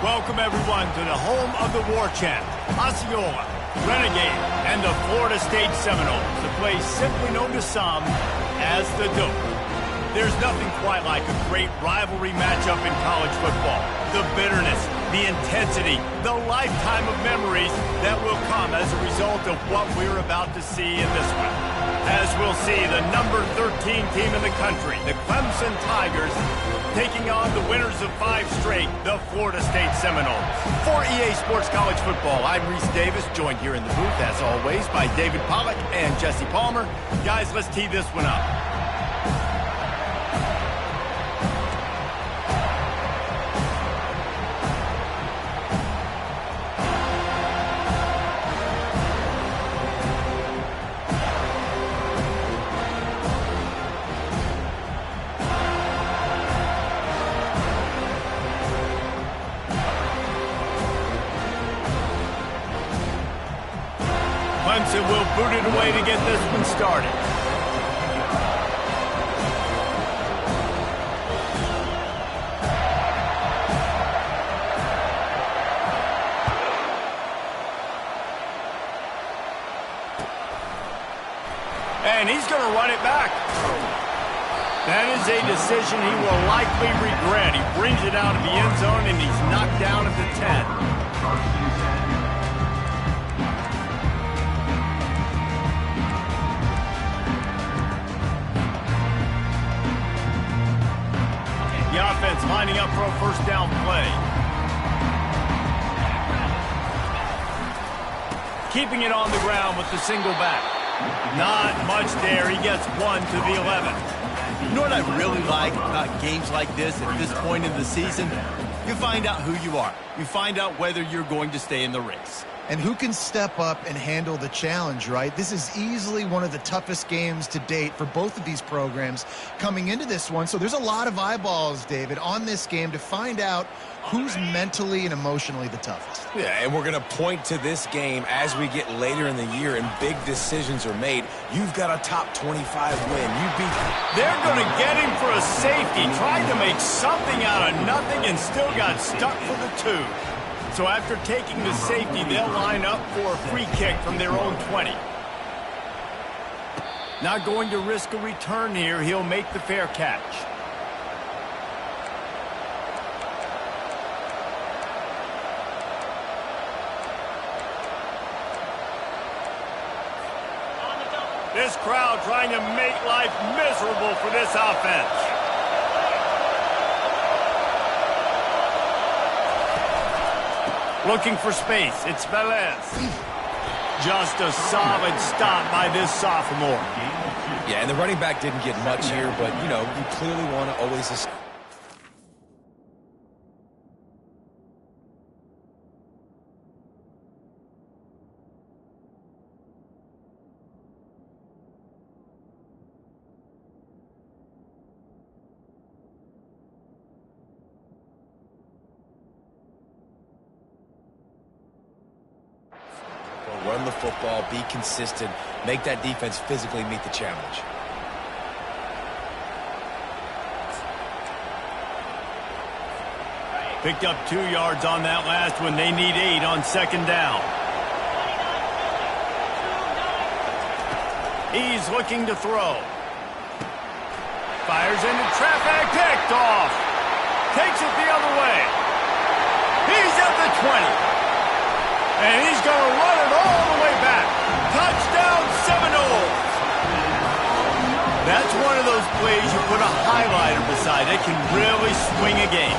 Welcome, everyone, to the home of the war chant, Osceola, Renegade, and the Florida State Seminoles, the place simply known to some as the Dope. There's nothing quite like a great rivalry matchup in college football. The bitterness, the intensity, the lifetime of memories that will come as a result of what we're about to see in this one. As we'll see, the number 13 team in the country, the Clemson Tigers, taking on the winners of 5 straight, the Florida State Seminoles. For EA Sports College Football, I'm Reese Davis, joined here in the booth, as always, by David Pollack and Jesse Palmer. Guys, let's tee this one up. Clemson will boot it away to get this one started. And he's going to run it back. That is a decision he will likely regret. He brings it out of the end zone, and he's knocked down at the 10. The offense lining up for a first down play. Keeping it on the ground with the single back. Not much there. He gets 1 to the 11. You know what I really like about games like this at this point in the season? You find out who you are. You find out whether you're going to stay in the race. And who can step up and handle the challenge, right? This is easily one of the toughest games to date for both of these programs coming into this one. So there's a lot of eyeballs, David, on this game to find out who's mentally and emotionally the toughest. Yeah, and we're going to point to this game as we get later in the year and big decisions are made. You've got a top 25 win. You beat them. They're going to get him for a safety. Tried to make something out of nothing and still got stuck for the 2. So after taking the safety, they'll line up for a free kick from their own 20. Not going to risk a return here. He'll make the fair catch. This crowd trying to make life miserable for this offense. Looking for space. It's Velez. Just a solid stop by this sophomore. Yeah, and the running back didn't get much here, but, you know, you clearly want to always... Run the football, be consistent, make that defense physically meet the challenge. Picked up 2 yards on that last one. They need 8 on second down. He's looking to throw. Fires into traffic, picked off. Takes it the other way. He's at the 20. And he's going to run it all the way back. Touchdown, Seminoles. That's one of those plays you put a highlighter beside. It can really swing a game.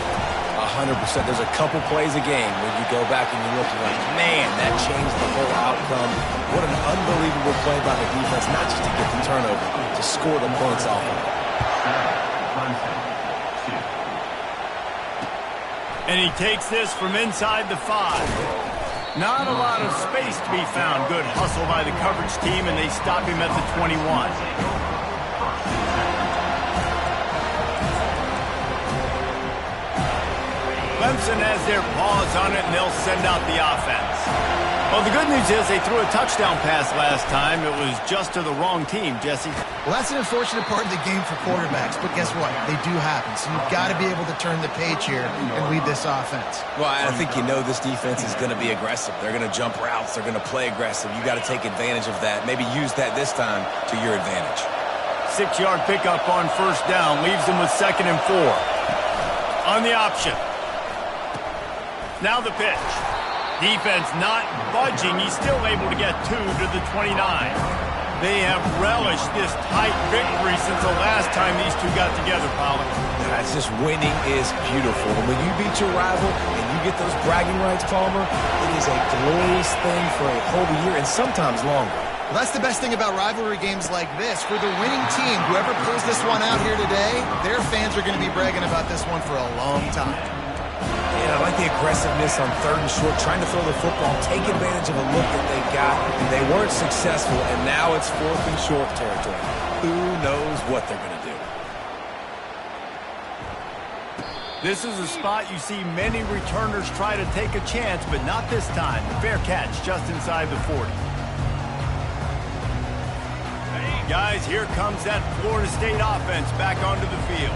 100%. There's a couple plays a game when you go back and you look and you're like, man, that changed the whole outcome. What an unbelievable play by the defense, not just to get the turnover, to score the points off of it. And he takes this from inside the 5. Not a lot of space to be found. Good hustle by the coverage team, and they stop him at the 21. Clemson has their paws on it, and they'll send out the offense. Well, the good news is they threw a touchdown pass last time. It was just to the wrong team, Jesse. Well, that's an unfortunate part of the game for quarterbacks, but guess what? They do happen. So you've got to be able to turn the page here and lead this offense. Well, I think you know this defense is going to be aggressive. They're going to jump routes. They're going to play aggressive. You got to take advantage of that. Maybe use that this time to your advantage. 6-yard pickup on first down. Leaves them with 2nd and 4. On the option. Now the pitch. Defense not budging. He's still able to get 2 to the 29. They have relished this tight victory since the last time these two got together, Pollard. That's just winning is beautiful. And when you beat your rival and you get those bragging rights, Palmer, it is a glorious thing for a whole year and sometimes longer. Well, that's the best thing about rivalry games like this. For the winning team, whoever pulls this one out here today, their fans are going to be bragging about this one for a long time. Yeah, I like the aggressiveness on 3rd and short, trying to throw the football, take advantage of a look that they got. They weren't successful, and now it's 4th and short territory. Who knows what they're going to do? This is a spot you see many returners try to take a chance, but not this time. Fair catch just inside the 40. Guys, here comes that Florida State offense back onto the field.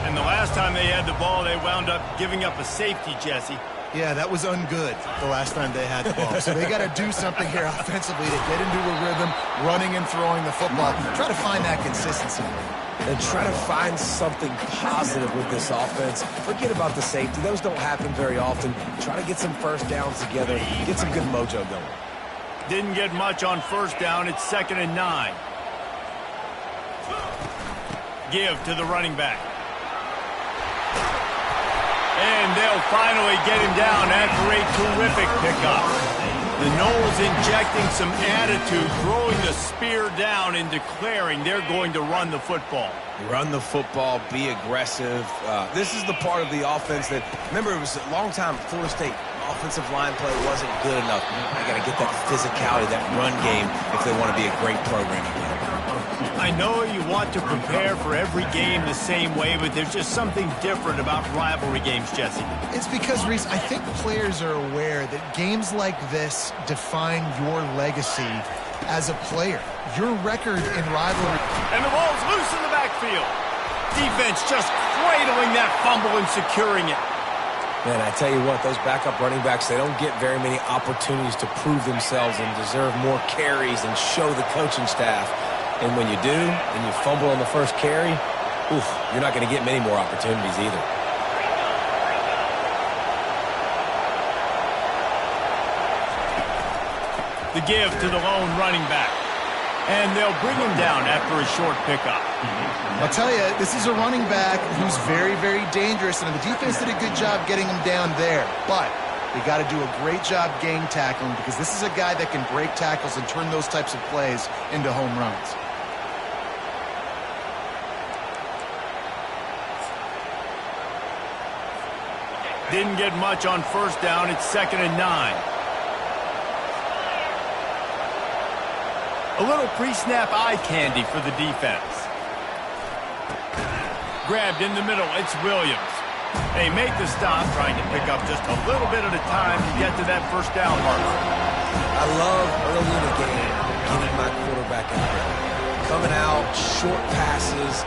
And the last time they had the ball, they wound up giving up a safety, Jesse. Yeah, that was ungood the last time they had the ball. So they got to do something here offensively to get into a rhythm, running and throwing the football. Try to find that consistency. And try to find something positive with this offense. Forget about the safety. Those don't happen very often. Try to get some first downs together. Get some good mojo going. Didn't get much on first down. It's 2nd and 9. Give to the running back. And they'll finally get him down after a terrific pickup. The Noles injecting some attitude, throwing the spear down and declaring they're going to run the football. Run the football, be aggressive. This is the part of the offense that, remember, it was a long time Florida State offensive line play wasn't good enough. They got to get that physicality, that run game, if they want to be a great program again. I know you want to prepare for every game the same way, but there's just something different about rivalry games, Jesse. It's because, Reese, I think players are aware that games like this define your legacy as a player. Your record in rivalry. And the ball's loose in the backfield. Defense just cradling that fumble and securing it. Man, I tell you what, those backup running backs, they don't get very many opportunities to prove themselves and deserve more carries and show the coaching staff. And when you do, and you fumble on the first carry, you're not going to get many more opportunities either. The give to the lone running back. And they'll bring him down after a short pickup. I'll tell you, this is a running back who's very, very dangerous, and the defense did a good job getting him down there. But they got to do a great job game tackling, because this is a guy that can break tackles and turn those types of plays into home runs. Didn't get much on first down. It's 2nd and 9. A little pre-snap eye candy for the defense. Grabbed in the middle. It's Williams. They make the stop, trying to pick up just a little bit at a time to get to that first down marker. I love early in the game getting my quarterback in there. Coming out, short passes,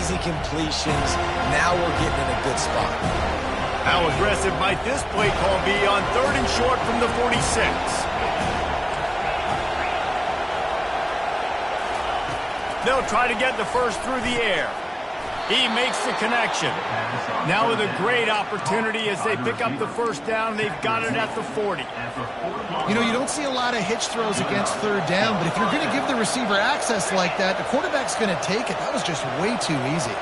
easy completions. Now we're getting in a good spot. How aggressive might this play call be on 3rd and short from the 46? They'll try to get the first through the air. He makes the connection. Now with a great opportunity as they pick up the first down. They've got it at the 40. You know, you don't see a lot of hitch throws against 3rd down, but if you're going to give the receiver access like that, the quarterback's going to take it. That was just way too easy.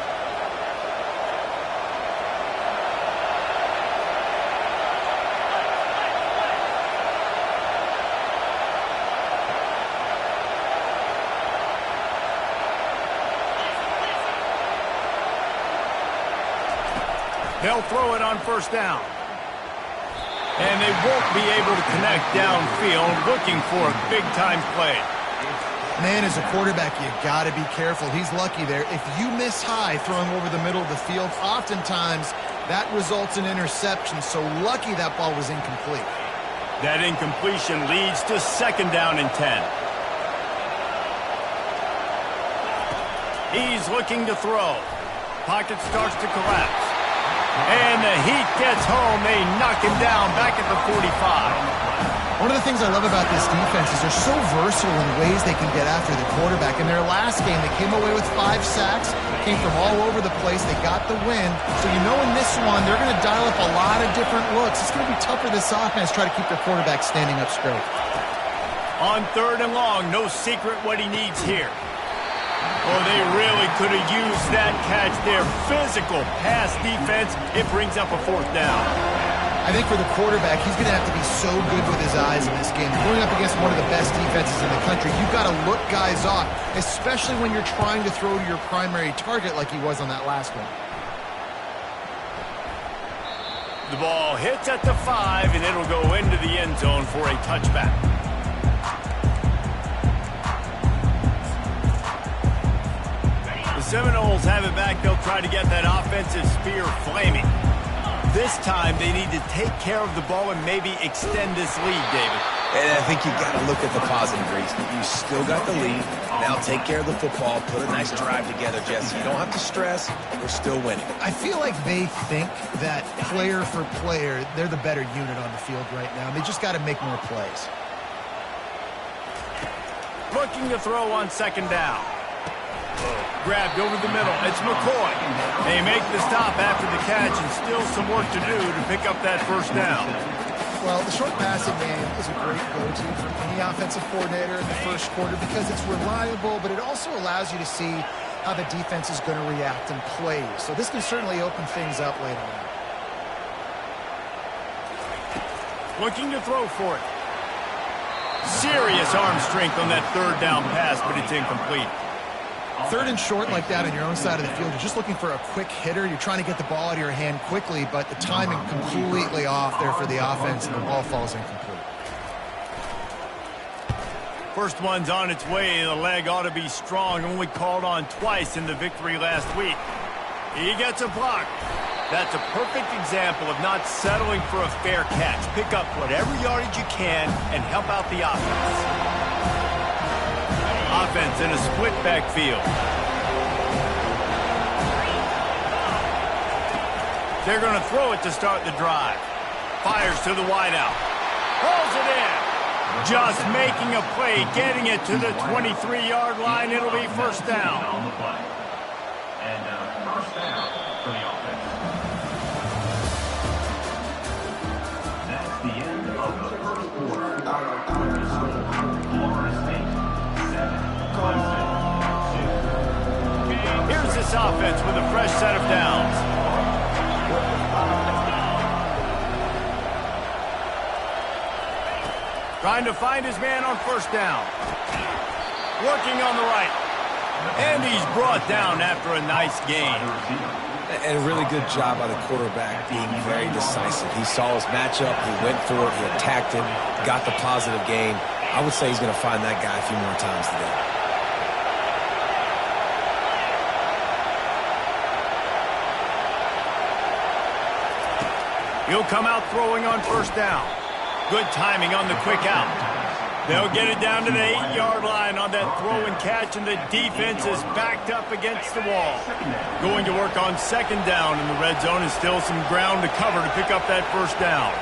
They'll throw it on first down. And they won't be able to connect downfield, looking for a big-time play. Man, as a quarterback, you got to be careful. He's lucky there. If you miss high throwing over the middle of the field, oftentimes that results in interception. So lucky that ball was incomplete. That incompletion leads to 2nd down and 10. He's looking to throw. Pocket starts to collapse. And the heat gets home. They knock him down back at the 45. One of the things I love about this defense is they're so versatile in ways they can get after the quarterback. In their last game, they came away with 5 sacks, came from all over the place. They got the win. So you know in this one, they're going to dial up a lot of different looks. It's going to be tough for this offense to try to keep their quarterback standing up straight. On 3rd and long, no secret what he needs here. Oh, they really could have used that catch there. Physical pass defense. It brings up a 4th down. I think for the quarterback, he's going to have to be so good with his eyes in this game. Going up against one of the best defenses in the country, you've got to look guys off, especially when you're trying to throw to your primary target like he was on that last one. The ball hits at the 5, and it'll go into the end zone for a touchback. The Seminoles have it back. They'll try to get that offensive spear flaming. This time, they need to take care of the ball and maybe extend this lead, David. And I think you got to look at the positive, Reese. You still got the lead. Now take care of the football. Put a nice drive together, Jesse. You don't have to stress. We're still winning. I feel like they think that player for player, they're the better unit on the field right now. They just got to make more plays. Looking to throw on 2nd down. Grabbed over the middle. It's McCoy. They make the stop after the catch and still some work to do to pick up that 1st down. Well, the short passing game is a great go-to for any offensive coordinator in the 1st quarter because it's reliable, but it also allows you to see how the defense is going to react and play. So this can certainly open things up later on. Looking to throw for it. Serious arm strength on that 3rd down pass, but it's incomplete. 3rd and short like that on your own side of the field, you're just looking for a quick hitter. You're trying to get the ball out of your hand quickly, but the timing completely off there for the offense, and the ball falls incomplete. First one's on its way. The leg ought to be strong. Only called on twice in the victory last week. He gets a block. That's a perfect example of not settling for a fair catch. Pick up whatever yardage you can and help out the offense. Offense in a split backfield. They're going to throw it to start the drive. Fires to the wideout. Pulls it in. Just making a play, getting it to the 23-yard line. It'll be 1st down. And 1st down for the offense. That's the end of the 1st quarter. Florida State 7. Here's this offense with a fresh set of downs. Trying to find his man on 1st down. Working on the right. And he's brought down after a nice gain. And a really good job by the quarterback being very decisive. He saw his matchup. He went for it. He attacked him. Got the positive gain. I would say he's going to find that guy a few more times today. He'll come out throwing on 1st down. Good timing on the quick out. They'll get it down to the 8-yard line on that throw and catch, and the defense is backed up against the wall. Going to work on 2nd down, and the red zone is still some ground to cover to pick up that 1st down.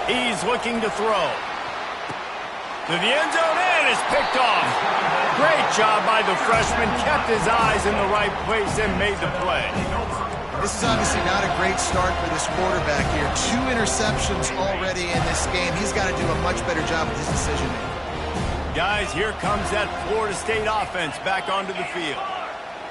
He's looking to throw. To the end zone, and is picked off. Great job by the freshman. Kept his eyes in the right place and made the play. This is obviously not a great start for this quarterback here. 2 interceptions already in this game. He's got to do a much better job with his decision-making. Guys, here comes that Florida State offense back onto the field.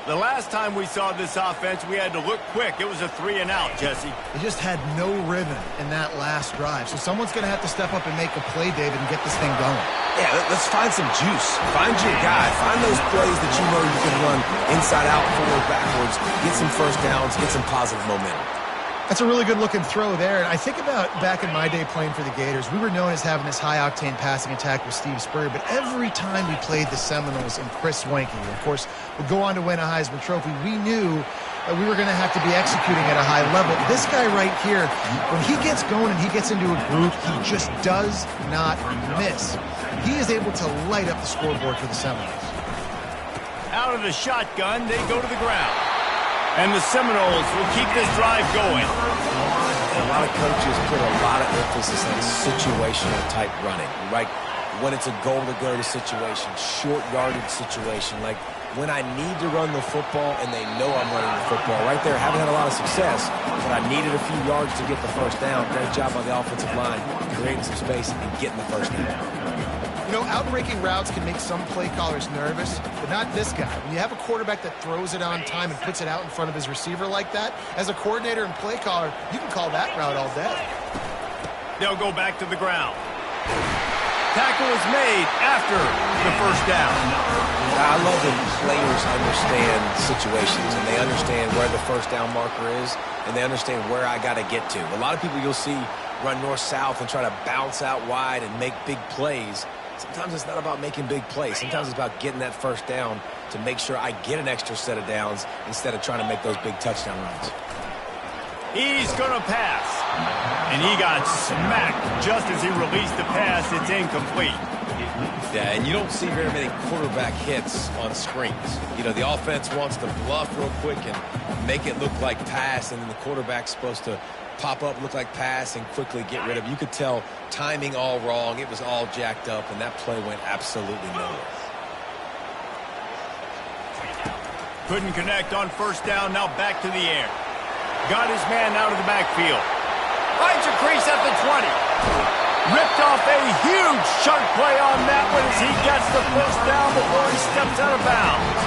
The last time we saw this offense, we had to look quick. It was a 3-and-out, Jesse. They just had no rhythm in that last drive. So someone's going to have to step up and make a play, David, and get this thing going. Yeah, let's find some juice. Find your guy. Find those plays that you know you can run inside out, forward, backwards. Get some 1st downs. Get some positive momentum. That's a really good-looking throw there. And I think about back in my day playing for the Gators, we were known as having this high-octane passing attack with Steve Spurrier, but every time we played the Seminoles and Chris Wenke, of course, would go on to win a Heisman Trophy, we knew that we were going to have to be executing at a high level. This guy right here, when he gets going and he gets into a groove, he just does not miss. He is able to light up the scoreboard for the Seminoles. Out of the shotgun, they go to the ground. And the Seminoles will keep this drive going. A lot of coaches put a lot of emphasis on situational type running, right? When it's a goal-to-go situation, short yardage situation, like when I need to run the football and they know I'm running the football. Right there, haven't had a lot of success, but I needed a few yards to get the first down. Great job by the offensive line, creating some space and getting the first down. You know, outbreaking routes can make some play callers nervous, but not this guy. When you have a quarterback that throws it on time and puts it out in front of his receiver like that, as a coordinator and play caller, you can call that route all day. They'll go back to the ground. Tackle is made after the first down. I love when players understand situations and they understand where the first down marker is and they understand where I got to get to. A lot of people you'll see run north-south and try to bounce out wide and make big plays. Sometimes it's not about making big plays. Sometimes it's about getting that first down to make sure I get an extra set of downs instead of trying to make those big touchdown runs. He's going to pass. And he got smacked just as he released the pass. It's incomplete. Yeah, and you don't see very many quarterback hits on screens. You know, the offense wants to bluff real quick and make it look like pass, and then the quarterback's supposed to pop up, look like pass, and quickly get rid of it. You could tell timing all wrong. It was all jacked up, and that play went absolutely nowhere. Couldn't connect on first down. Now back to the air. Got his man out of the backfield. Finds a crease at the 20. Ripped off a huge chunk play on that one as he gets the first down before he steps out of bounds.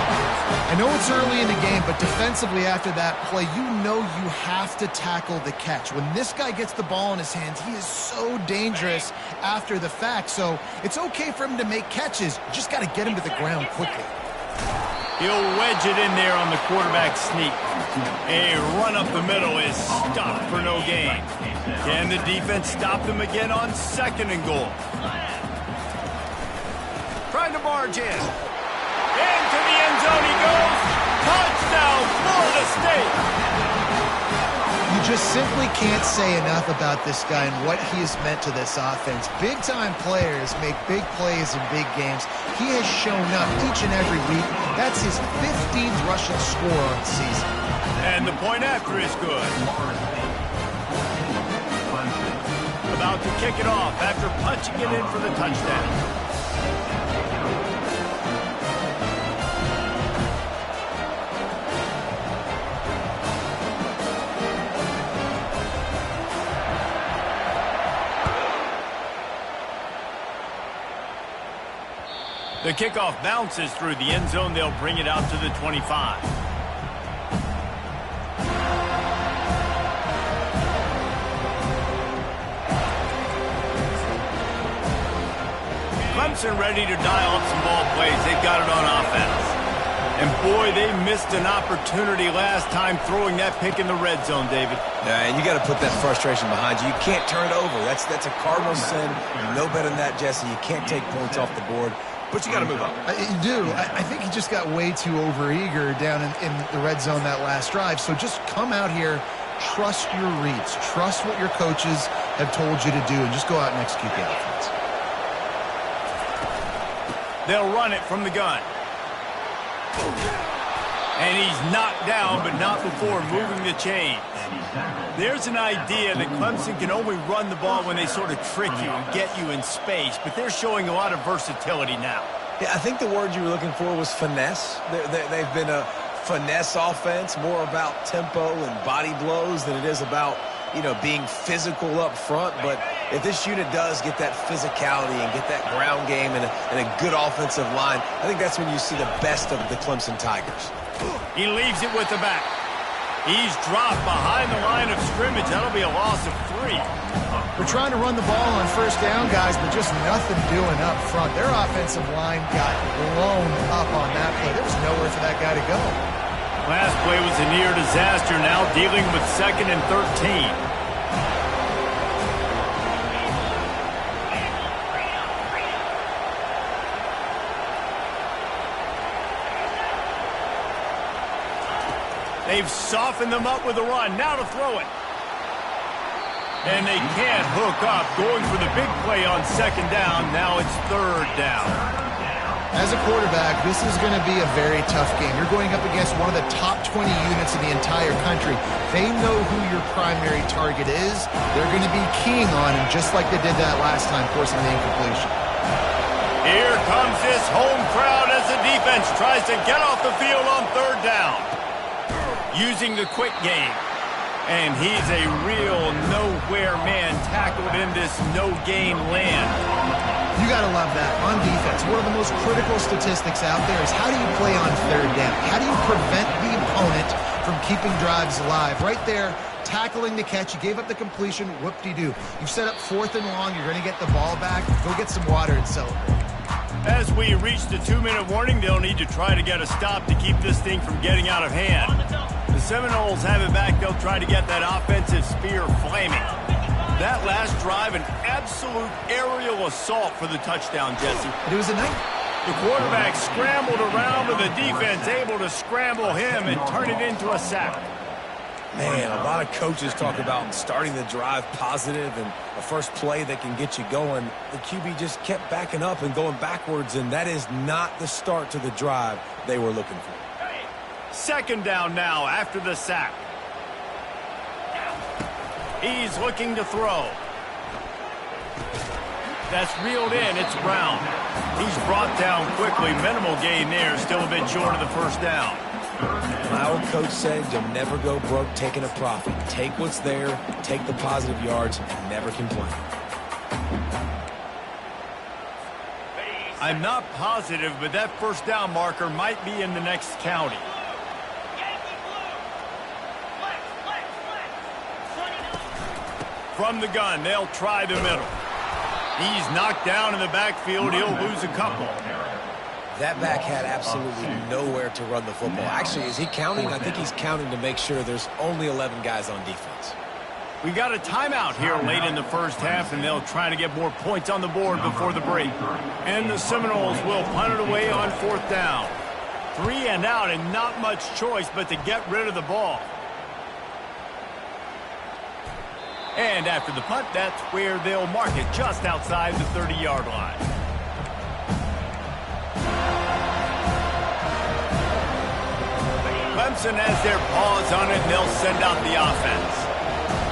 I know it's early in the game, but defensively after that play, you know you have to tackle the catch. When this guy gets the ball in his hands, he is so dangerous after the fact. So it's okay for him to make catches. You just got to get him to the ground quickly. He'll wedge it in there on the quarterback sneak. A run up the middle is stopped for no gain. Can the defense stop them again on second and goal? Trying to barge in. Into the end zone he goes. Touchdown, Florida State. You just simply can't say enough about this guy and what he has meant to this offense. Big-time players make big plays in big games. He has shown up each and every week. That's his 15th rushing score on the season. And the point after is good. About to kick it off after punching it in for the touchdown. The kickoff bounces through the end zone. They'll bring it out to the 25. Clemson ready to dial up some ball plays. They've got it on offense. And boy, they missed an opportunity last time throwing that pick in the red zone, David. Yeah, and you got to put that frustration behind you. You can't turn it over. That's a cardinal sin. You know better than that, Jesse. You can't take points off the board. But you got to move on. You do. I think he just got way too overeager down in the red zone that last drive. So just come out here, trust your reads, trust what your coaches have told you to do, and just go out and execute the offense. They'll run it from the gun. And he's knocked down, but not before moving the chains. There's an idea that Clemson can only run the ball when they sort of trick you and get you in space, but they're showing a lot of versatility now. Yeah, I think the word you were looking for was finesse. They've been a finesse offense, more about tempo and body blows than it is about, you know, being physical up front. But if this unit does get that physicality and get that ground game and a good offensive line, I think that's when you see the best of the Clemson Tigers. He leaves it with the back. He's dropped behind the line of scrimmage. That'll be a loss of 3. We're trying to run the ball on first down, guys, but just nothing doing up front. Their offensive line got blown up on that play. There was nowhere for that guy to go. Last play was a near disaster, now dealing with 2nd and 13. They've softened them up with a run. Now to throw it. And they can't hook up. Going for the big play on 2nd down. Now it's 3rd down. As a quarterback, this is going to be a very tough game. You're going up against one of the top 20 units in the entire country. They know who your primary target is. They're going to be keying on him just like they did that last time, forcing the incompletion. Here comes this home crowd as the defense tries to get off the field on 3rd down. Using the quick game. And he's a real nowhere man tackled in this no-gain land. You got to love that. On defense, one of the most critical statistics out there is how do you play on 3rd down? How do you prevent the opponent from keeping drives alive? Right there, tackling the catch. You gave up the completion. Whoop-de-doo. You've set up 4th and long. You're going to get the ball back. Go get some water and celebrate. As we reach the 2-minute warning, they'll need to try to get a stop to keep this thing from getting out of hand. The Seminoles have it back. They'll try to get that offensive spear flaming. That last drive, an absolute aerial assault for the touchdown, Jesse. It was a night. The quarterback scrambled around, but the defense able to scramble him and turn it into a sack. Man, a lot of coaches talk about starting the drive positive and a first play that can get you going. The QB just kept backing up and going backwards, and that is not the start to the drive they were looking for. 2nd down now after the sack. He's looking to throw. That's reeled in. It's Brown. He's brought down quickly. Minimal gain there. Still a bit short of the 1st down. My old coach said you'll never go broke taking a profit. Take what's there, take the positive yards, and never complain. I'm not positive, but that 1st down marker might be in the next county. From the gun, they'll try the middle. He's knocked down in the backfield. He'll lose a couple. That back had absolutely nowhere to run the football. Actually, is he counting? I think he's counting to make sure there's only 11 guys on defense. We got a timeout here late in the 1st half, and they'll try to get more points on the board before the break. And the Seminoles will punt it away on 4th down. 3 and out, and not much choice but to get rid of the ball. And after the punt, that's where they'll mark it, just outside the 30-yard line. Clemson has their paws on it, and they'll send out the offense.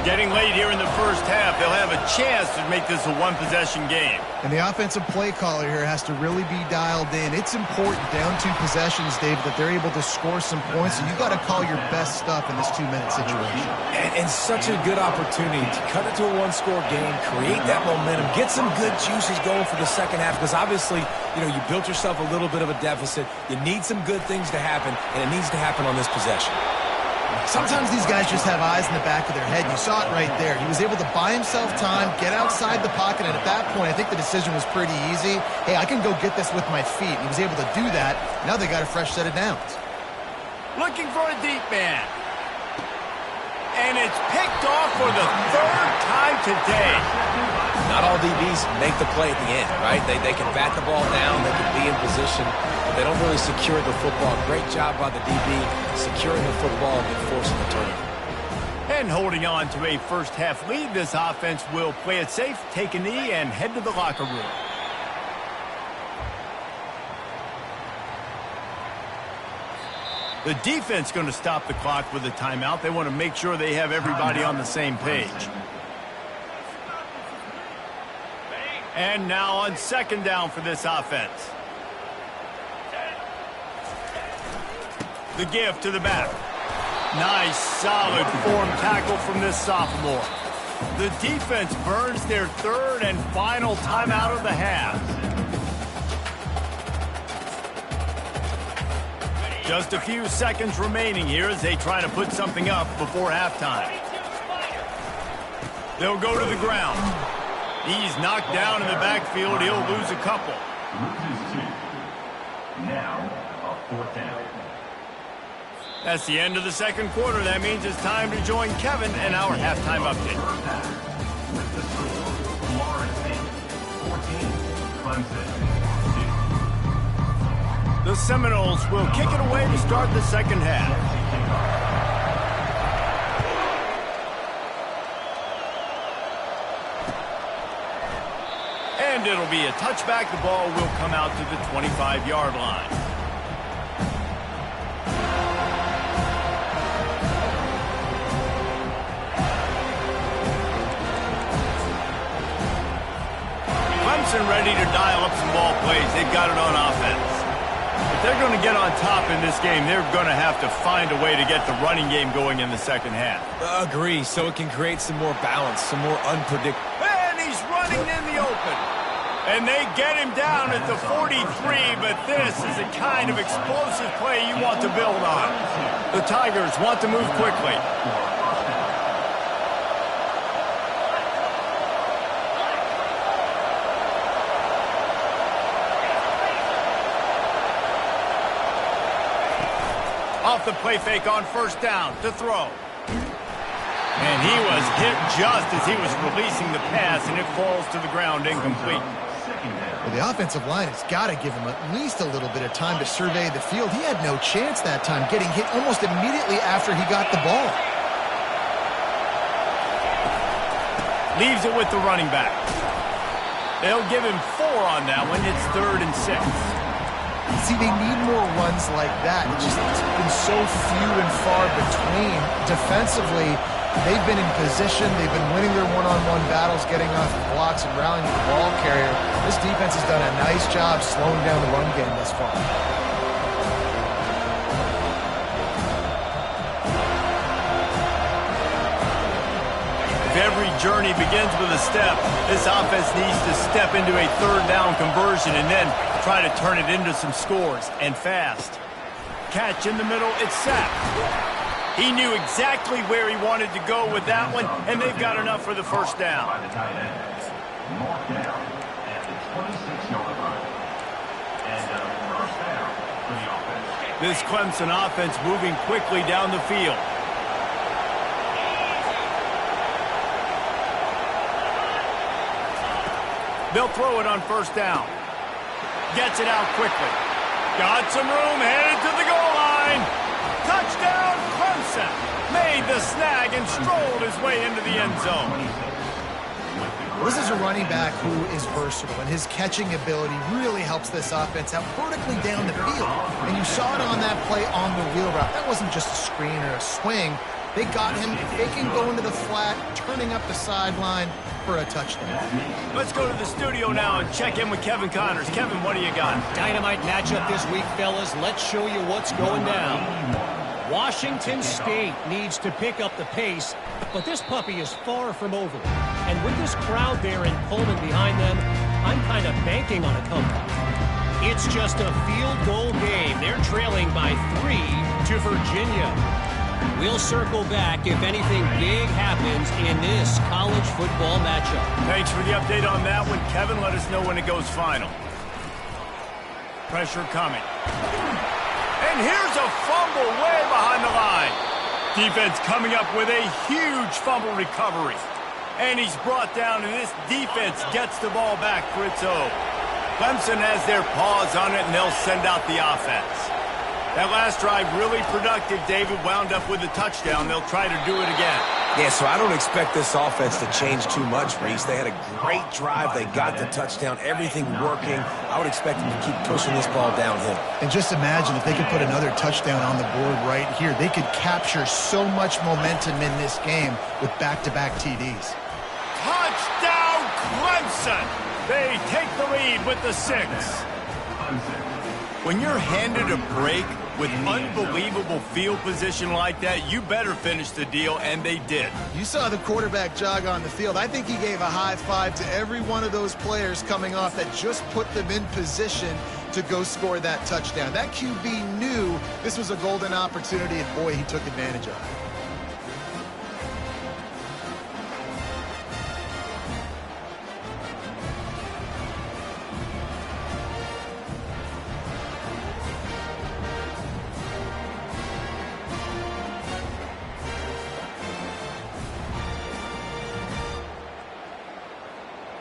Getting late here in the 1st half, they'll have a chance to make this a one-possession game. And the offensive play caller here has to really be dialed in. It's important down 2 possessions, David, that they're able to score some points, and you've got to call your best stuff in this 2-minute situation. And such a good opportunity to cut it to a 1-score game, create that momentum, get some good juices going for the 2nd half, because obviously, you know, you built yourself a little bit of a deficit. You need some good things to happen, and it needs to happen on this possession. Sometimes these guys just have eyes in the back of their head. You saw it right there. He was able to buy himself time, get outside the pocket, and at that point, I think the decision was pretty easy. Hey, I can go get this with my feet. And he was able to do that. Now they got a fresh set of downs. Looking for a deep man. And it's picked off for the 3rd time today. Not all DBs make the play at the end, right? They can bat the ball down, they can be in position, but they don't really secure the football. Great job by the DB securing the football and forcing the turnover. And holding on to a 1st half lead, this offense will play it safe, take a knee, and head to the locker room. The defense going to stop the clock with a timeout. They want to make sure they have everybody on the same page. And now on 2nd down for this offense. The give to the back. Nice, solid form tackle from this sophomore. The defense burns their 3rd and final timeout of the half. Just a few seconds remaining here as they try to put something up before halftime. They'll go to the ground. He's knocked down in the backfield. He'll lose a couple. Loses 2. Now, a 4th down. That's the end of the second quarter. That means it's time to join Kevin in our halftime update. With the score, Florida State 14, Clemson 2. The Seminoles will kick it away to start the second half. And it'll be a touchback. The ball will come out to the 25-yard line. Clemson ready to dial up some ball plays. They've got it on offense. If they're going to get on top in this game, they're going to have to find a way to get the running game going in the second half. Agree, so it can create some more balance, some more unpredictable. And he's running in the open. And they get him down at the 43, but this is the kind of explosive play you want to build on. The Tigers want to move quickly. Off the play fake on first down to throw. And he was hit just as he was releasing the pass, and it falls to the ground incomplete. Well, the offensive line has got to give him at least a little bit of time to survey the field. He had no chance that time, getting hit almost immediately after he got the ball. Leaves it with the running back. They'll give him 4 on that one. It's 3rd and 6. See, they need more runs like that. It's been so few and far between. Defensively, they've been in position. They've been winning their one-on-one battles, getting off the blocks and rallying the ball carrier. This defense has done a nice job slowing down the run game thus far. If every journey begins with a step, this offense needs to step into a 3rd down conversion and then try to turn it into some scores, and fast. Catch in the middle, it's sacked. He knew exactly where he wanted to go with that one, and they've got enough for the first down. By the tight ends. Mark down at the 26-yard line. And first down for the offense. This Clemson offense moving quickly down the field. They'll throw it on first down. Gets it out quickly. Got some room, headed to the goal line. Touchdown, Clemson. Made the snag and strolled his way into the end zone. This is a running back who is versatile, and his catching ability really helps this offense out vertically down the field. And you saw it on that play on the wheel route. That wasn't just a screen or a swing. They got him faking going to the flat, turning up the sideline for a touchdown. Let's go to the studio now and check in with Kevin Connors. Kevin, what do you got? Dynamite matchup this week, fellas. Let's show you what's going down. Washington State needs to pick up the pace, but this puppy is far from over. And with this crowd there in Pullman behind them, I'm kind of banking on a comeback. It's just a field goal game. They're trailing by 3 to Virginia. We'll circle back if anything big happens in this college football matchup. Thanks for the update on that one, Kevin. Let us know when it goes final. Pressure coming. And here's a fumble way behind the line. Defense coming up with a huge fumble recovery. And he's brought down, and this defense gets the ball back for its own. Clemson has their paws on it, and they'll send out the offense. That last drive really productive. David wound up with a touchdown. They'll try to do it again. Yeah, so I don't expect this offense to change too much, Reese. They had a great drive. They got the touchdown. Everything working. I would expect them to keep pushing this ball downhill. And just imagine if they could put another touchdown on the board right here. They could capture so much momentum in this game with back-to-back TDs. Touchdown, Clemson! They take the lead with the 6. When you're handed a break with unbelievable field position like that, you better finish the deal, and they did. You saw the quarterback jog on the field. I think he gave a high five to every one of those players coming off that just put them in position to go score that touchdown. That QB knew this was a golden opportunity, and boy, he took advantage of it.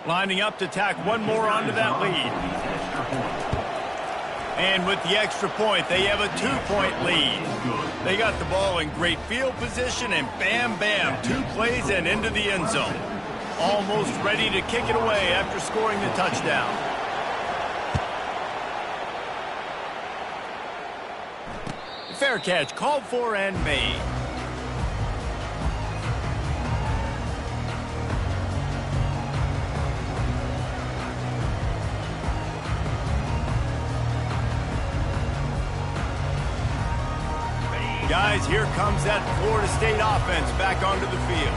Lining up to tack one more onto that lead. And with the extra point, they have a 2-point lead. They got the ball in great field position, and bam, bam, 2 plays and into the end zone. Almost ready to kick it away after scoring the touchdown. Fair catch called for and made. Guys, here comes that Florida State offense back onto the field.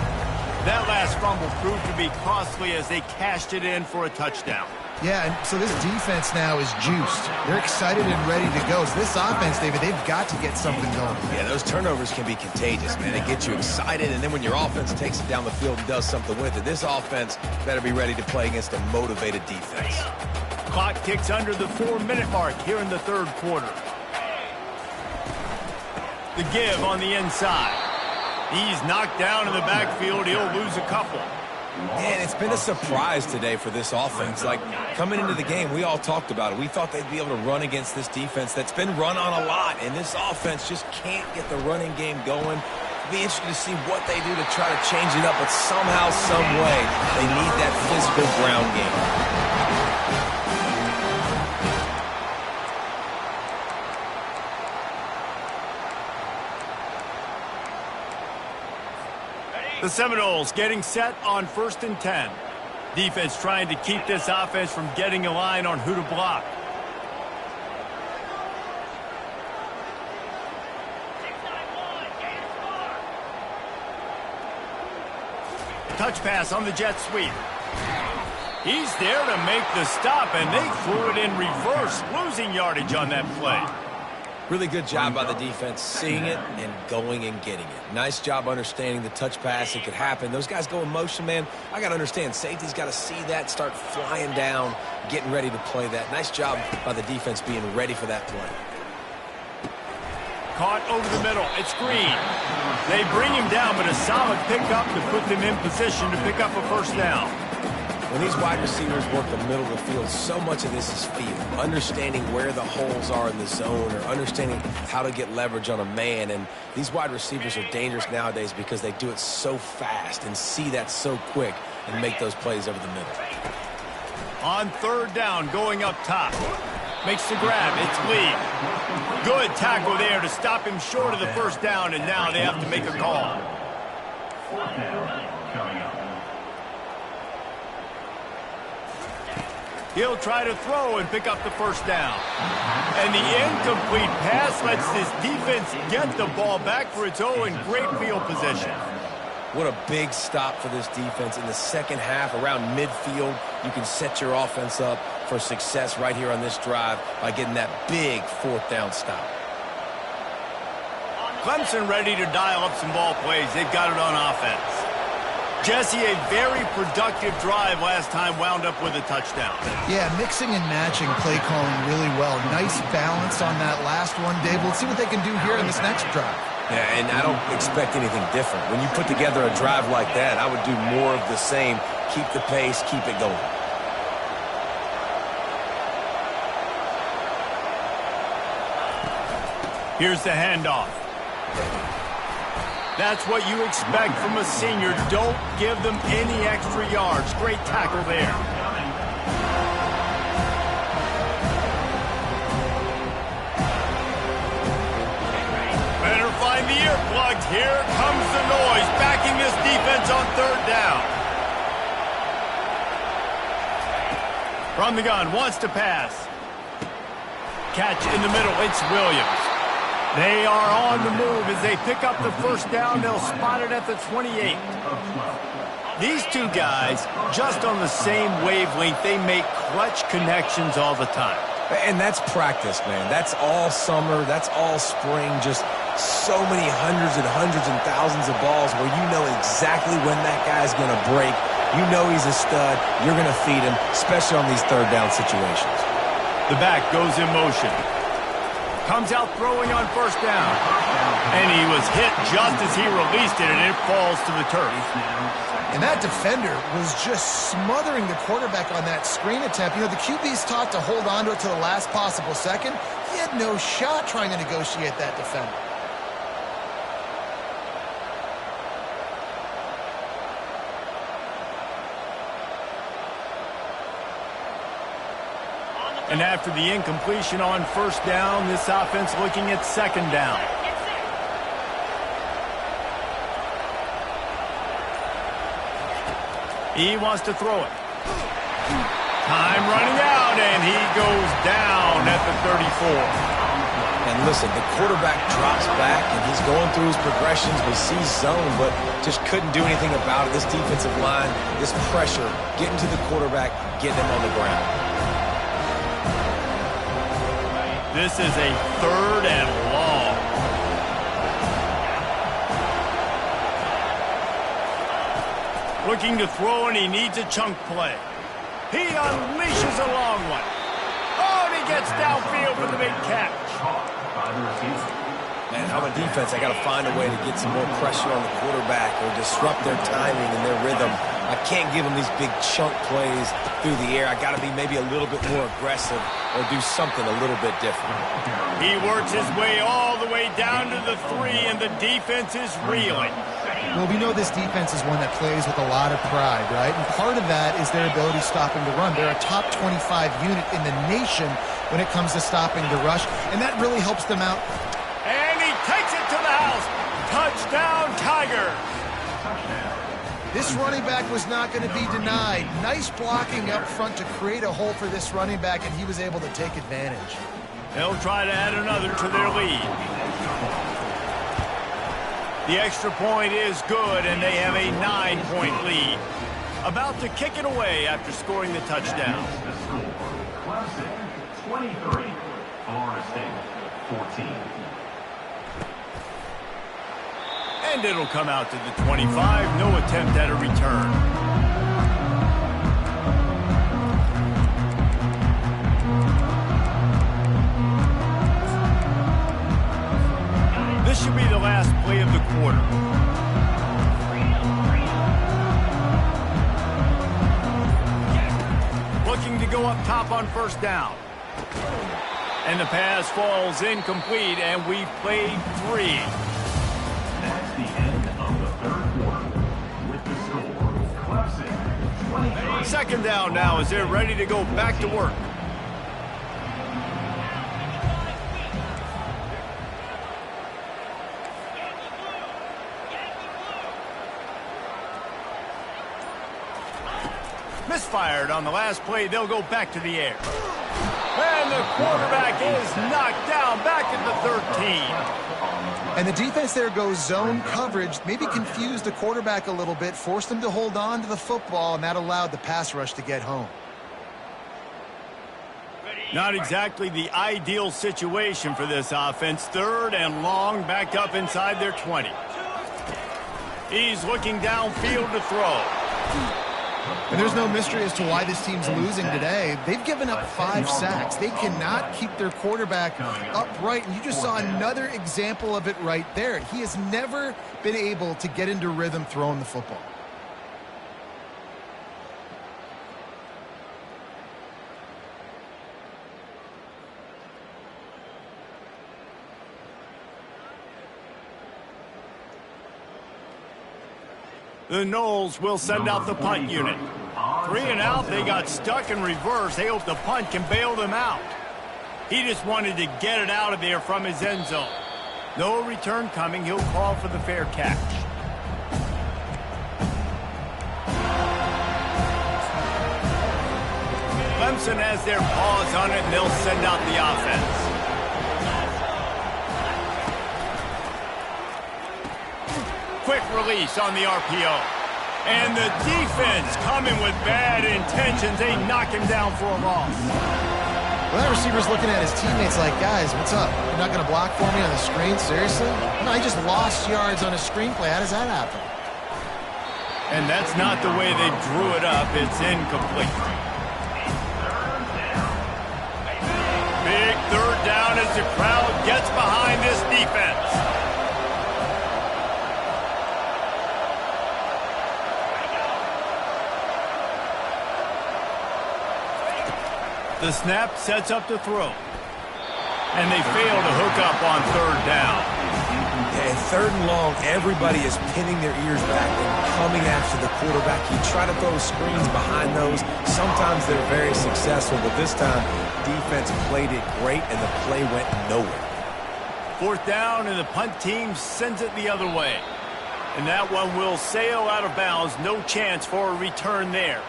That last fumble proved to be costly as they cashed it in for a touchdown. Yeah, and so this defense now is juiced. They're excited and ready to go. So this offense, David, they've got to get something going. Yeah, those turnovers can be contagious, man. They get you excited, and then when your offense takes it down the field and does something with it, this offense better be ready to play against a motivated defense. Clock ticks under the 4-minute mark here in the third quarter. The give on the inside. He's knocked down in the backfield. He'll lose a couple. Man, it's been a surprise today for this offense. Like, coming into the game, we all talked about it. We thought they'd be able to run against this defense that's been run on a lot, and this offense just can't get the running game going. It'll be interesting to see what they do to try to change it up, but somehow, some way, they need that physical ground game. The Seminoles getting set on 1st and 10. Defense trying to keep this offense from getting a line on who to block. Touch pass on the jet sweep. He's there to make the stop, and they threw it in reverse, losing yardage on that play. Really good job by the defense seeing it and going and getting it. Nice job understanding the touch pass. It could happen. Those guys go in motion, man. I got to understand. Safety's got to see that, start flying down, getting ready to play that. Nice job by the defense being ready for that play. Caught over the middle. It's Green. They bring him down, but a solid pickup to put them in position to pick up a first down. When these wide receivers work the middle of the field, so much of this is feel. Understanding where the holes are in the zone or understanding how to get leverage on a man. And these wide receivers are dangerous nowadays because they do it so fast and see that so quick and make those plays over the middle. On 3rd down, going up top. Makes the grab. It's Lee. Good tackle there to stop him short of the first down, and now they have to make a call. 4th down coming up. He'll try to throw and pick up the first down. And the incomplete pass lets this defense get the ball back for its own great field position. What a big stop for this defense. In the second half, around midfield, you can set your offense up for success right here on this drive by getting that big 4th down stop. Clemson ready to dial up some ball plays. They've got it on offense. Jesse, a very productive drive last time, wound up with a touchdown. Yeah, mixing and matching play calling really well. Nice balance on that last one, Dave. Let's see what they can do here in this next drive. Yeah, and I don't expect anything different. When you put together a drive like that, I would do more of the same. Keep the pace, keep it going. Here's the handoff. That's what you expect from a senior. Don't give them any extra yards. Great tackle there. Better find the earplugs. Here comes the noise, backing this defense on 3rd down. From the gun, wants to pass. Catch in the middle, it's Williams. They are on the move as they pick up the first down. They'll spot it at the 28. These two guys, just on the same wavelength, they make clutch connections all the time. And that's practice, man. That's all summer. That's all spring. Just so many hundreds and thousands of balls where you know exactly when that guy's going to break. You know he's a stud. You're going to feed him, especially on these 3rd down situations. The back goes in motion. Comes out throwing on 1st down. And he was hit just as he released it, and it falls to the turf. And that defender was just smothering the quarterback on that screen attempt. You know, the QB's taught to hold on to it to the last possible second. He had no shot trying to negotiate that defender. And after the incompletion on first down, this offense looking at second down. He wants to throw it. Time running out, and he goes down at the 34. And listen, the quarterback drops back, and he's going through his progressions. We see zone, but just couldn't do anything about it. This defensive line, this pressure, getting to the quarterback, getting him on the ground. This is a 3rd and long. Looking to throw, and he needs a chunk play. He unleashes a long one. Oh, and he gets downfield for the big catch. Man, I'm a defense. I got to find a way to get some more pressure on the quarterback or disrupt their timing and their rhythm. I can't give them these big chunk plays through the air. I got to be maybe a little bit more aggressive or do something a little bit different. He works his way all the way down to the 3, and the defense is reeling. Well, we know this defense is one that plays with a lot of pride, right? And part of that is their ability stopping the run. They're a top 25 unit in the nation when it comes to stopping the rush, and that really helps them out. And he takes it to the house. Touchdown, Tigers. This running back was not going to be denied. Nice blocking up front to create a hole for this running back, and he was able to take advantage. They'll try to add another to their lead. The extra point is good, and they have a 9-point lead. About to kick it away after scoring the touchdown. The score, Clemson 23, Florida State 14. And it'll come out to the 25. No attempt at a return. This should be the last play of the quarter. Looking to go up top on first down. And the pass falls incomplete, and we've played 3. That's the end of the 3rd quarter. With the score, Clemson 23. Second down now as they're ready to go back to work. Misfired on the last play. They'll go back to the air. And the quarterback is knocked down back at the 13. And the defense there goes zone coverage, maybe confused the quarterback a little bit, forced him to hold on to the football, and that allowed the pass rush to get home. Not exactly the ideal situation for this offense. 3rd and long, back up inside their 20. He's looking downfield to throw. And there's no mystery as to why this team's losing today. They've given up 5 sacks. They cannot keep their quarterback upright. And you just saw another example of it right there. He has never been able to get into rhythm throwing the football. The Noles will send out the punt unit. 3 and out, they got stuck in reverse. They hope the punt can bail them out. He just wanted to get it out of there from his end zone. No return coming. He'll call for the fair catch. Clemson has their paws on it, and they'll send out the offense. Quick release on the RPO. And the defense coming with bad intentions. They knock him down for a loss. Well, that receiver's looking at his teammates like, guys, what's up? You're not going to block for me on the screen? Seriously? No, I just lost yards on a screenplay. How does that happen? And that's not the way they drew it up. It's incomplete. Big 3rd down as the crowd gets behind this defense. The snap sets up the throw. And they fail to hook up on third down. Yeah, and third and long, everybody is pinning their ears back and coming after the quarterback. You try to throw screens behind those. Sometimes they're very successful, but this time, defense played it great, and the play went nowhere. Fourth down, and the punt team sends it the other way. And that one will sail out of bounds. No chance for a return there.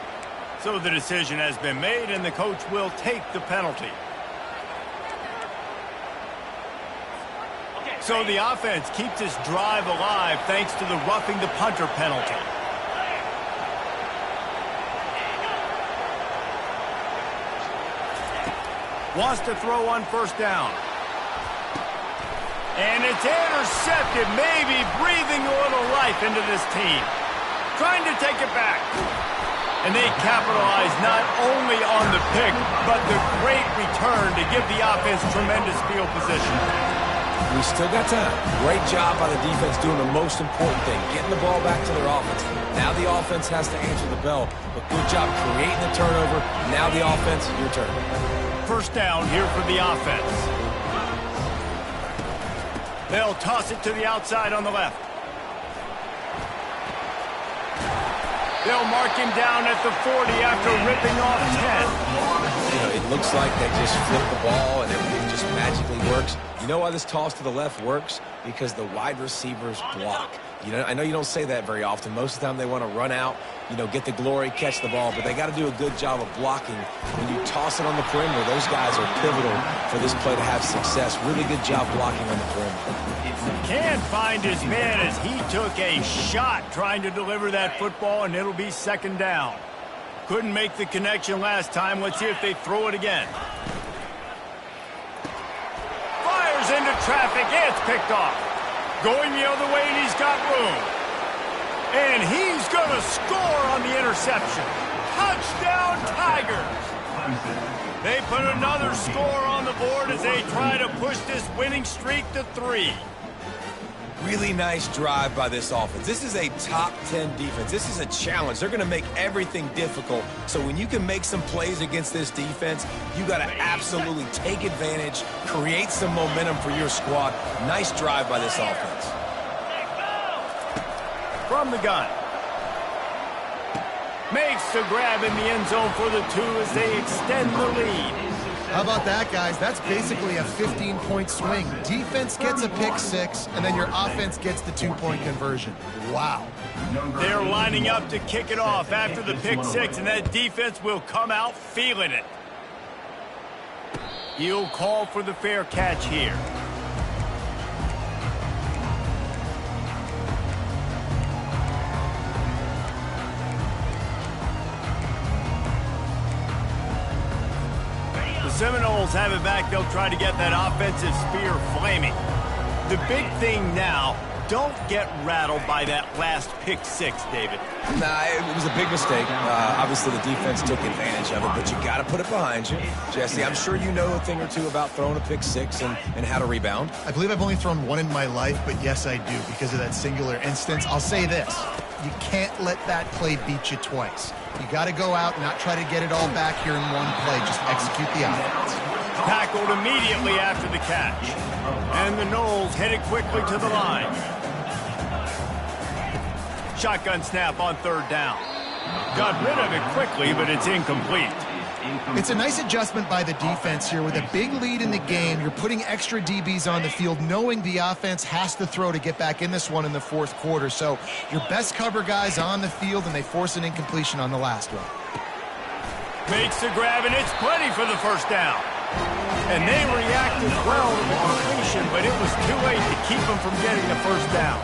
So the decision has been made, and the coach will take the penalty. So the offense keeps this drive alive thanks to the roughing the punter penalty. Wants to throw on first down. And it's intercepted, maybe breathing a little life into this team. Trying to take it back. And they capitalize not only on the pick, but the great return to give the offense tremendous field position. We still got time. Great job by the defense doing the most important thing, getting the ball back to their offense. Now the offense has to answer the bell, but good job creating the turnover. Now the offense, your turn. First down here for the offense. They'll toss it to the outside on the left. They'll mark him down at the 40 after ripping off 10. You know, it looks like they just flip the ball and everything just magically works. You know why this toss to the left works? Because the wide receivers block. You know, I know you don't say that very often. Most of the time they want to run out, you know, get the glory, catch the ball, but they got to do a good job of blocking. When you toss it on the perimeter, those guys are pivotal for this play to have success. Really good job blocking on the perimeter. Can't find his man as he took a shot trying to deliver that football, and it'll be second down. Couldn't make the connection last time. Let's see if they throw it again. Fires into traffic. It's picked off. Going the other way, and he's got room. And he's going to score on the interception. Touchdown, Tigers. They put another score on the board as they try to push this winning streak to 3. Really nice drive by this offense. This is a top 10 defense. This is a challenge. They're going to make everything difficult. So when you can make some plays against this defense, you got to absolutely take advantage, create some momentum for your squad. Nice drive by this offense. From the gun. Makes the grab in the end zone for the 2 as they extend the lead. How about that, guys? That's basically a 15-point swing. Defense gets a pick 6, and then your offense gets the 2-point conversion. Wow. They're lining up to kick it off after the pick 6, and that defense will come out feeling it. He'll call for the fair catch here. Seminoles have it back. They'll try to get that offensive spear flaming. The big thing now, don't get rattled by that last pick 6, David. Nah, it was a big mistake. Obviously, the defense took advantage of it, but you got to put it behind you. Jesse, I'm sure you know a thing or two about throwing a pick 6 and how to rebound. I believe I've only thrown one in my life, but yes, I do because of that singular instance. I'll say this. You can't let that play beat you twice. You got to go out and not try to get it all back here in one play. Just execute the offense. Tackled immediately after the catch. And the Noles headed quickly to the line. Shotgun snap on third down. Got rid of it quickly, but it's incomplete. It's a nice adjustment by the defense here. With a big lead in the game, you're putting extra DBs on the field, knowing the offense has to throw to get back in this one in the fourth quarter. So your best cover guys on the field, and they force an incompletion on the last one. Makes the grab, and it's plenty for the first down. And they reacted well to the completion, but it was too late to keep them from getting the first down.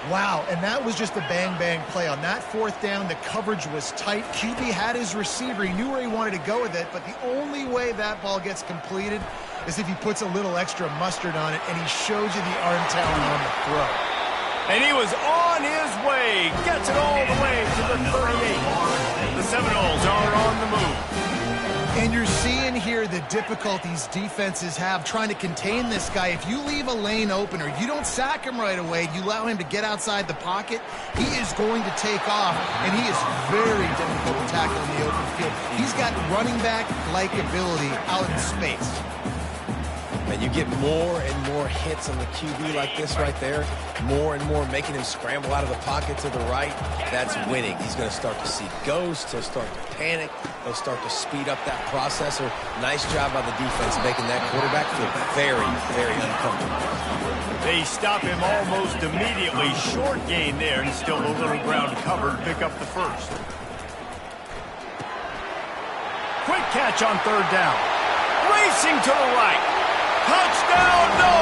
Wow, and that was just a bang-bang play. On that fourth down, the coverage was tight. QB had his receiver. He knew where he wanted to go with it, but the only way that ball gets completed is if he puts a little extra mustard on it, and he shows you the arm talent on the throw. And he was on his way. Gets it all the way to the 38. The Seminoles are on the move. And you're seeing here the difficulties defenses have trying to contain this guy. If you leave a lane open or you don't sack him right away, you allow him to get outside the pocket, he is going to take off, and he is very difficult to tackle in the open field. He's got running back-like ability out in space. And you get more and more hits on the QB like this right there, more and more making him scramble out of the pocket to the right. That's winning. He's going to start to see ghosts. He'll start to panic. He'll start to speed up that processor. Nice job by the defense making that quarterback feel very, very uncomfortable. They stop him almost immediately. Short gain there, and still a little ground covered. Pick up the first. Quick catch on third down. Racing to the right. Touchdown, no!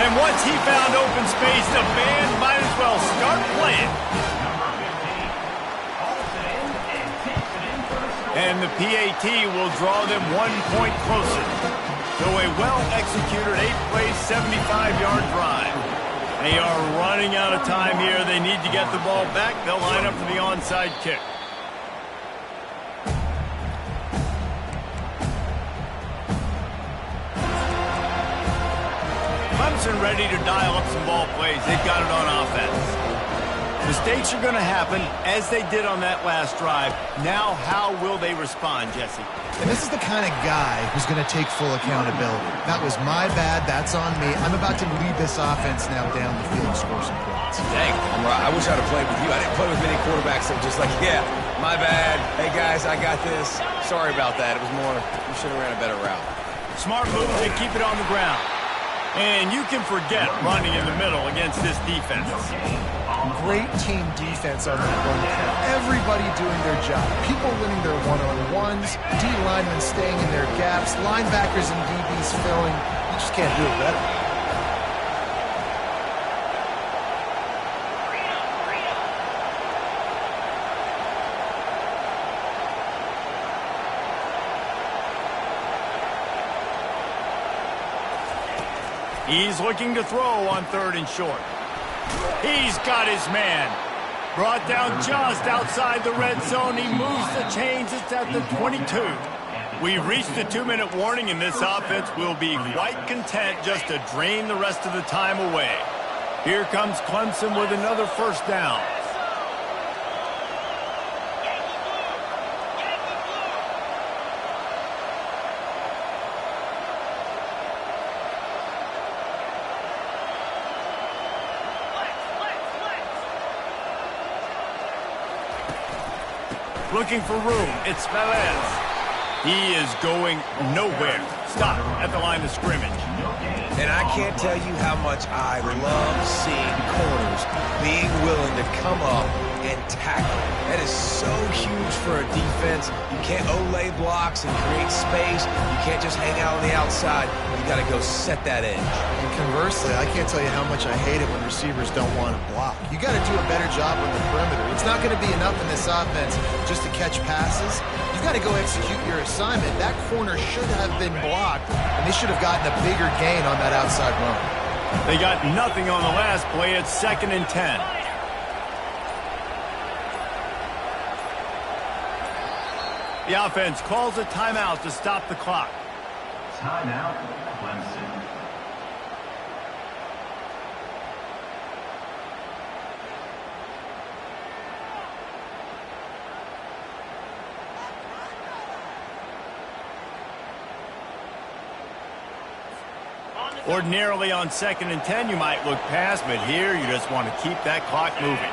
And once he found open space, the band might as well start playing. And the PAT will draw them 1 point closer. So a well-executed 8-play, 75-yard drive. They are running out of time here. They need to get the ball back. They'll line up for the onside kick. Clemson ready to dial up some ball plays. They've got it on offense. Mistakes are going to happen, as they did on that last drive. Now, how will they respond, Jesse? And this is the kind of guy who's going to take full accountability. That was my bad. That's on me. I'm about to lead this offense now down the field and score some points. Dang, I wish I'd have played with you. I didn't play with many quarterbacks that were just like, yeah, my bad. Hey, guys, I got this. Sorry about that. It was more, you should have ran a better route. Smart move to keep it on the ground. And you can forget running in the middle against this defense. Great team defense on that run play. Everybody doing their job. People winning their one-on-ones, D linemen staying in their gaps, linebackers and DBs filling. You just can't do it better. He's looking to throw on third and short. He's got his man. Brought down just outside the red zone. He moves the chains. It's at the 22. We've reached the 2-minute warning, and this offense will be quite content just to drain the rest of the time away. Here comes Clemson with another first down. Looking for room. It's Velez. He is going nowhere. Stop at the line of scrimmage. And I can't tell you how much I love seeing corners being willing to come up and tackle. That is so huge for a defense. You can't olay blocks and create space. You can't just hang out on the outside. You got to go set that edge. And conversely, I can't tell you how much I hate it when receivers don't want to block. You got to do a better job on the perimeter. It's not going to be enough in this offense just to catch passes. You've got to go execute your assignment. That corner should have been blocked, and they should have gotten a bigger gain on that outside run. They got nothing on the last play. It's 2nd and 10. The offense calls a timeout to stop the clock. Timeout, Clemson. Ordinarily on 2nd and 10, you might look past, but here you just want to keep that clock moving.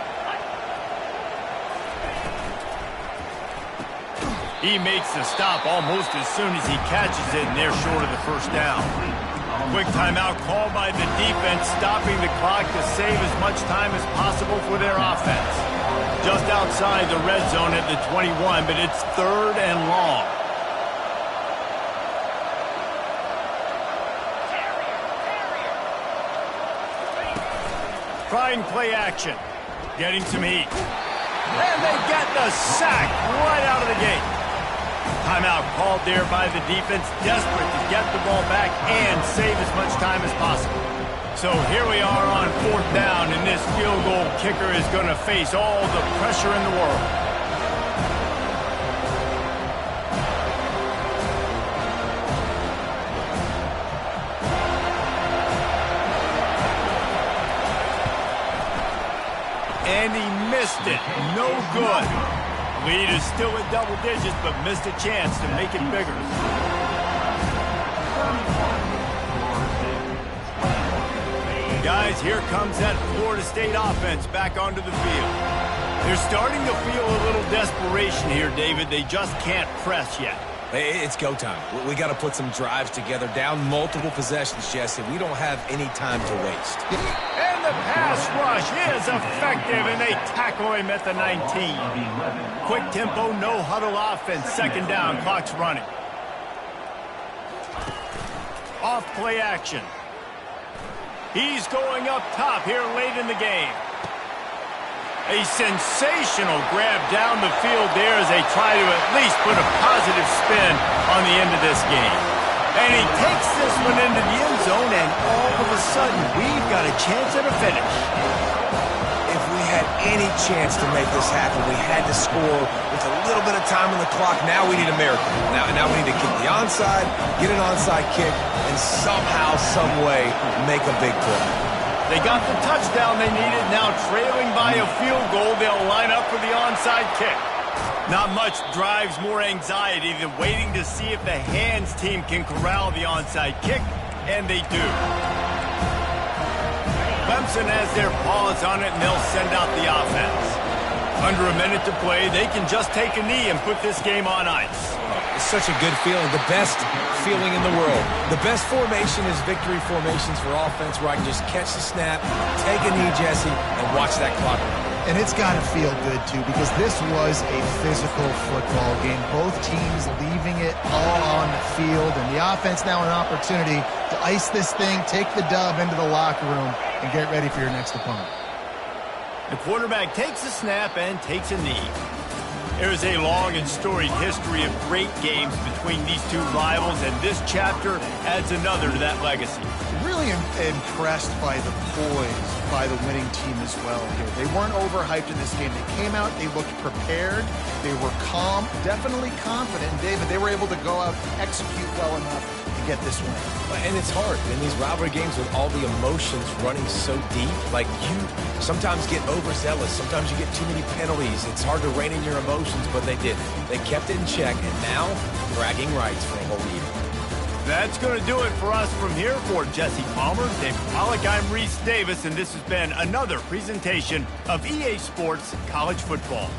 He makes the stop almost as soon as he catches it, and they're short of the first down. Quick timeout called by the defense, stopping the clock to save as much time as possible for their offense. Just outside the red zone at the 21, but it's 3rd and long. Trying play action. Getting some heat. And they get the sack right out of the gate. Timeout called there by the defense, desperate to get the ball back and save as much time as possible. So here we are on 4th down, and this field goal kicker is going to face all the pressure in the world. And he missed it. No good. Lead is still at double digits, but missed a chance to make it bigger. Guys, here comes that Florida State offense back onto the field. They're starting to feel a little desperation here, David. They just can't press yet. It's go time. We got to put some drives together, down multiple possessions, Jesse. We don't have any time to waste. And the pass rush is effective, and they tackle him at the 19. Quick tempo, no huddle offense. Second down, clock's running. Off play action. He's going up top here late in the game. A sensational grab down the field there as they try to at least put a positive spin on the end of this game. And he takes this one into the end zone, and all of a sudden, we've got a chance at a finish. If we had any chance to make this happen, we had to score with a little bit of time on the clock. Now we need a miracle. Now we need to kick the onside, get an onside kick, and somehow, some way, make a big play. They got the touchdown they needed. Now trailing by a field goal, they'll line up for the onside kick. Not much drives more anxiety than waiting to see if the hands team can corral the onside kick, and they do. Clemson has their paws on it, and they'll send out the offense. Under a minute to play, they can just take a knee and put this game on ice. It's such a good feeling, the best feeling in the world. The best formation is victory formations for offense, where I can just catch the snap, take a knee, Jesse, and watch that clock run. And it's got to feel good, too, because this was a physical football game. Both teams leaving it all on the field, and the offense now an opportunity to ice this thing, take the dub into the locker room, and get ready for your next opponent. The quarterback takes a snap and takes a knee. There's a long and storied history of great games between these two rivals, and this chapter adds another to that legacy. Really impressed by the poise by the winning team as well here. They weren't overhyped in this game. They came out, they looked prepared, they were calm, definitely confident. And David, they were able to go out and execute well enough to get this win. And it's hard in these rivalry games with all the emotions running so deep. Like, you sometimes get overzealous. Sometimes you get too many penalties. It's hard to rein in your emotions, but they didn't. They kept it in check, and now bragging rights for a whole year. That's going to do it for us from here. For Jesse Palmer, David Pollack, I'm Reese Davis, and this has been another presentation of EA Sports College Football.